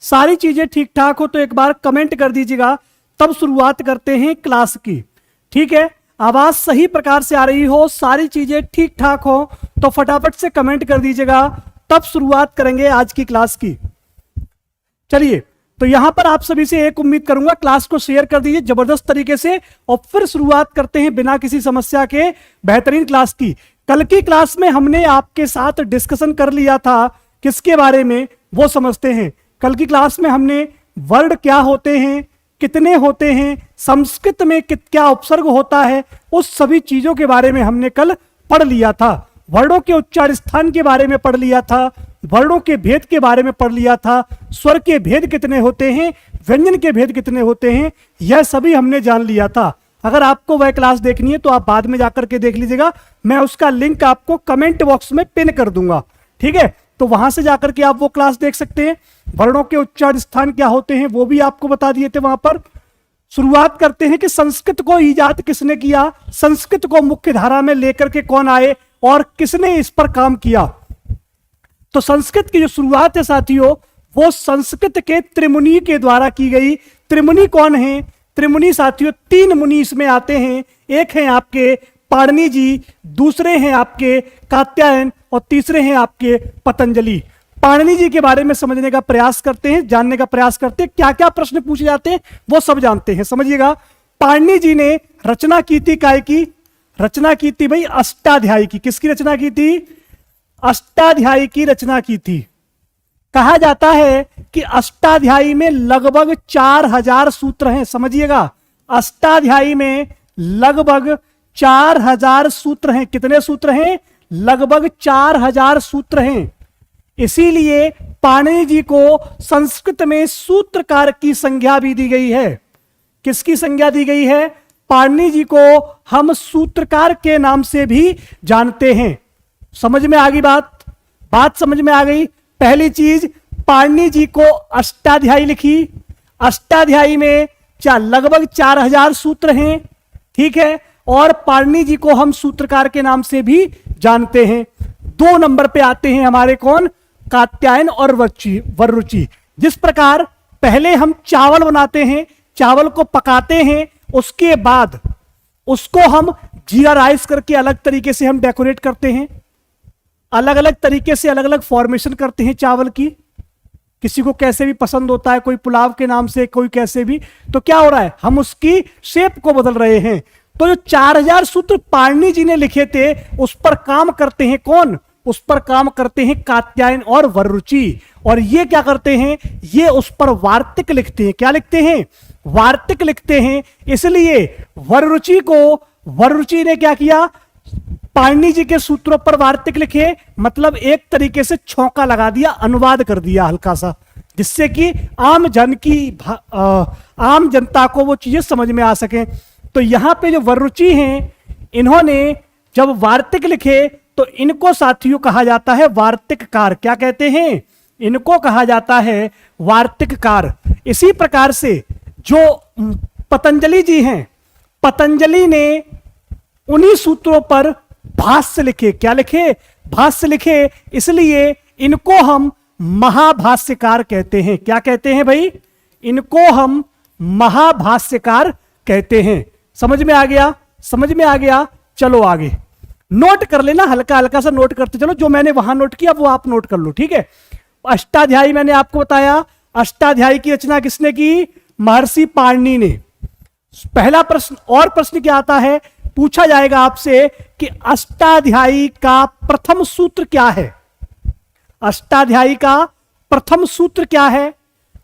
सारी चीजें ठीक ठाक हो तो एक बार कमेंट कर दीजिएगा, तब शुरुआत करते हैं क्लास की। ठीक है, आवाज सही प्रकार से आ रही हो, सारी चीजें ठीक ठाक हो तो फटाफट से कमेंट कर दीजिएगा, तब शुरुआत करेंगे आज की क्लास की। चलिए, तो यहां पर आप सभी से एक उम्मीद करूंगा, क्लास को शेयर कर दीजिए जबरदस्त तरीके से, और फिर शुरुआत करते हैं बिना किसी समस्या के बेहतरीन क्लास की। कल की क्लास में हमने आपके साथ डिस्कशन कर लिया था, किसके बारे में वो समझते हैं। कल की क्लास में हमने वर्ड क्या होते हैं, कितने होते हैं, संस्कृत में क्या उपसर्ग होता है, उस सभी चीजों के बारे में हमने कल पढ़ लिया था। वर्णों के उच्चार स्थान के बारे में पढ़ लिया था, वर्णों के भेद के बारे में पढ़ लिया था, स्वर के भेद कितने होते हैं, व्यंजन के भेद कितने होते हैं, यह सभी हमने जान लिया था। अगर आपको वह क्लास देखनी है तो आप बाद में जाकर के देख लीजिएगा, मैं उसका लिंक आपको कमेंट बॉक्स में पिन कर दूंगा। ठीक है, तो वहां से जाकर के आप वो क्लास देख सकते हैं। वर्णों के उच्चार स्थान क्या होते हैं वो भी आपको बता दिए थे वहां पर। शुरुआत करते हैं कि संस्कृत को ईजाद किसने किया, संस्कृत को मुख्य धारा में लेकर के कौन आए और किसने इस पर काम किया। तो संस्कृत की जो शुरुआत है साथियों, वो संस्कृत के त्रिमुनि के द्वारा की गई। त्रिमुनि कौन है? त्रिमुनि साथियों 3 मुनि इसमें आते हैं। एक है आपके पाणिनि जी, दूसरे हैं आपके कात्यायन और तीसरे हैं आपके पतंजलि। पाणिनि जी के बारे में समझने का प्रयास करते हैं, जानने का प्रयास करते हैं, क्या क्या प्रश्न पूछे जाते हैं वो सब जानते हैं। समझिएगा, पाणिनि जी ने रचना की थी, काय की रचना की थी भाई? अष्टाध्यायी की। किसकी रचना की थी? अष्टाध्यायी की रचना की थी। कहा जाता है कि अष्टाध्यायी में लगभग 4000 सूत्र हैं। समझिएगा, अष्टाध्यायी में लगभग 4000 सूत्र हैं। कितने सूत्र हैं? लगभग 4000 सूत्र हैं। इसीलिए पाणिनि जी को संस्कृत में सूत्रकार की संज्ञा भी दी गई है। किसकी संज्ञा दी गई है? पाणिनि जी को हम सूत्रकार के नाम से भी जानते हैं। समझ में आ गई बात समझ में आ गई। पहली चीज, पाणिनि जी को अष्टाध्यायी लिखी। अष्टाध्यायी में लगभग 4000 सूत्र हैं। ठीक है, और पाणिनि जी को हम सूत्रकार के नाम से भी जानते हैं। 2 नंबर पे आते हैं हमारे कौन? कात्यायन और वररुचि। जिस प्रकार पहले हम चावल बनाते हैं, चावल को पकाते हैं, उसके बाद उसको हम जीरा राइस करके अलग तरीके से हम डेकोरेट करते हैं, अलग अलग तरीके से अलग अलग फॉर्मेशन करते हैं चावल की। किसी को कैसे भी पसंद होता है, कोई पुलाव के नाम से, कोई कैसे भी। तो क्या हो रहा है? हम उसकी शेप को बदल रहे हैं। तो जो 4000 सूत्र पाणिनि जी ने लिखे थे, उस पर काम करते हैं कौन? उस पर काम करते हैं कात्यायन और वररुचि। और ये क्या करते हैं? ये उस पर वार्तिक लिखते हैं। क्या लिखते हैं? वार्तिक लिखते हैं। इसलिए वररुचि ने क्या किया? पाणिनि जी के सूत्रों पर वार्तिक लिखे, मतलब एक तरीके से छौंका लगा दिया, अनुवाद कर दिया हल्का सा, जिससे कि आम जनता को वो चीजें समझ में आ सके। तो यहां पे जो वररुचि हैं, इन्होंने जब वार्तिक लिखे तो इनको साथियों कहा जाता है वार्तिककार। क्या कहते हैं? इनको कहा जाता है वार्तिककार। इसी प्रकार से जो पतंजलि जी हैं, पतंजलि ने उन्हीं सूत्रों पर भाष्य लिखे। क्या लिखे? भाष्य लिखे। इसलिए इनको हम महाभाष्यकार कहते हैं। क्या कहते हैं भाई? इनको हम महाभाष्यकार कहते हैं। समझ में आ गया? समझ में आ गया। चलो आगे नोट कर लेना, हल्का हल्का सा नोट करते चलो। जो मैंने वहां नोट किया वो आप नोट कर लो। ठीक है, अष्टाध्यायी मैंने आपको बताया। अष्टाध्यायी की रचना किसने की? महर्षि पाणिनि ने। पहला प्रश्न, और प्रश्न क्या आता है? पूछा जाएगा आपसे कि अष्टाध्यायी का प्रथम सूत्र क्या है? अष्टाध्यायी का प्रथम सूत्र क्या है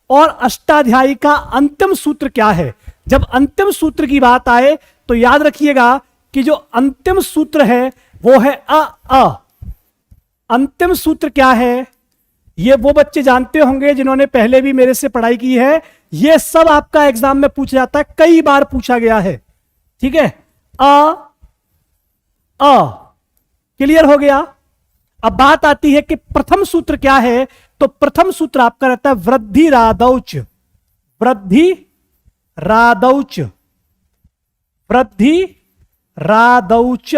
और अष्टाध्यायी का अंतिम सूत्र क्या है? जब अंतिम सूत्र की बात आए तो याद रखिएगा कि जो अंतिम सूत्र है वो है अ। अंतिम सूत्र क्या है? ये वो बच्चे जानते होंगे जिन्होंने पहले भी मेरे से पढ़ाई की है। ये सब आपका एग्जाम में पूछा जाता है, कई बार पूछा गया है। ठीक है, अ क्लियर हो गया। अब बात आती है कि प्रथम सूत्र क्या है। तो प्रथम सूत्र आपका रहता है वृद्धि रादौच। वृद्धि रादौच, वृद्धि रादौच।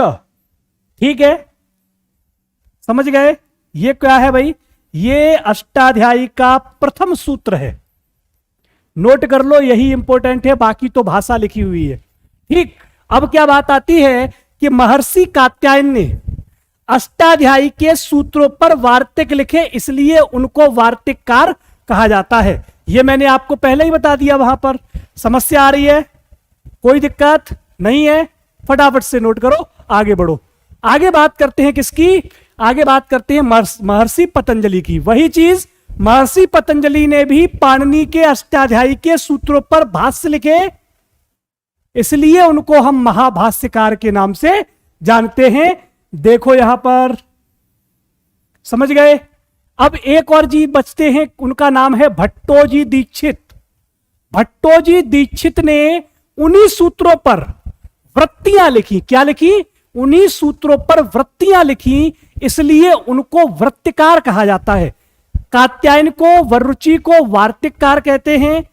ठीक है, समझ गए? ये क्या है भाई? ये अष्टाध्यायी का प्रथम सूत्र है, नोट कर लो, यही इंपॉर्टेंट है, बाकी तो भाषा लिखी हुई है। ठीक, अब क्या बात आती है कि महर्षि कात्यायन ने अष्टाध्यायी के सूत्रों पर वार्तिक लिखे, इसलिए उनको वार्तिककार कहा जाता है। यह मैंने आपको पहले ही बता दिया। वहां पर समस्या आ रही है? कोई दिक्कत नहीं है? फटाफट से नोट करो, आगे बढ़ो। आगे बात करते हैं किसकी? आगे बात करते हैं महर्षि पतंजलि की। वही चीज महर्षि पतंजलि ने भी पाणिनि के अष्टाध्यायी के सूत्रों पर भाष्य लिखे, इसलिए उनको हम महाभाष्यकार के नाम से जानते हैं। देखो यहां पर, समझ गए? अब एक और जी बचते हैं, उनका नाम है भट्टोजी दीक्षित। भट्टोजी दीक्षित ने उन्हीं सूत्रों पर वृत्तियां लिखी। क्या लिखी? उन्हीं सूत्रों पर वृत्तियां लिखी, इसलिए उनको वृत्तिकार कहा जाता है। कात्यायन को, वररुचि को वार्तिककार कहते हैं।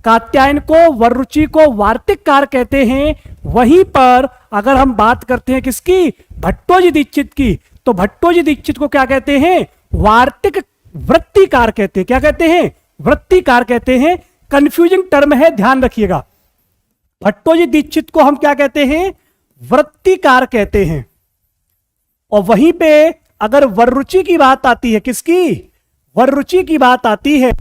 कात्यायन को, वररुचि को वार्तिककार कहते हैं। वहीं पर अगर हम बात करते हैं किसकी? भट्टोजी दीक्षित की, तो भट्टोजी दीक्षित को क्या कहते हैं? वार्तिक वृत्तिकार कहते हैं। क्या कहते हैं? वृत्तिकार कहते हैं। कंफ्यूजिंग टर्म है, ध्यान रखिएगा। भट्टोजी दीक्षित को हम क्या कहते हैं? वृत्तिकार कहते हैं। और वहीं पे अगर वररुचि की बात आती है, किसकी? वररुचि की बात आती है,